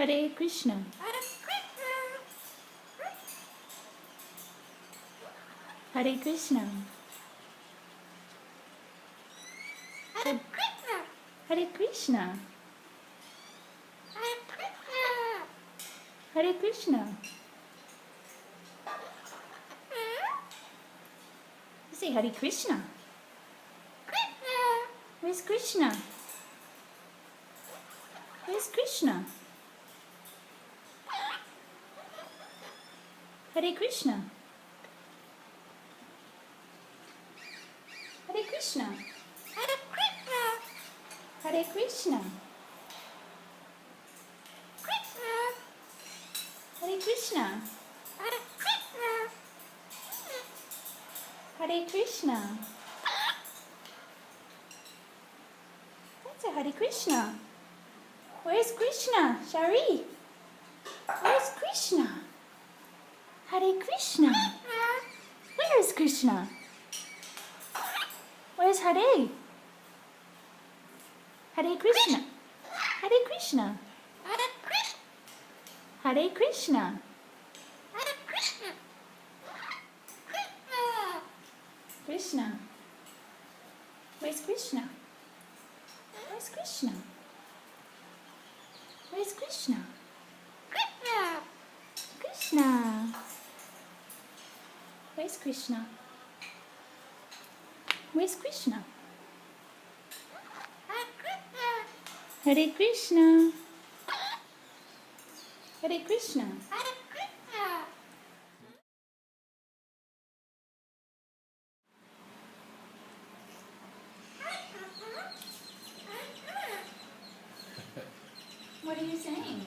Hare Krishna. Hare Krishna. Hare Krishna. Hare Krishna. You say Hare Krishna. Where's Krishna? Where's Krishna? Hare Krishna. Hare Krishna. Hare Krishna. Hare Krishna. Hare Krishna. That's a Hare Krishna. Where's Krishna? Shari. Where's Krishna? Hare Krishna. Where is Krishna? Where's Hare? Hare Krishna. Hare Krishna. Hare Krishna. Krishna. Where's Krishna? Where's Krishna? Where's Krishna? Krishna. Where's Krishna? Where's Krishna? Hare Krishna. Hare Krishna. What are you saying?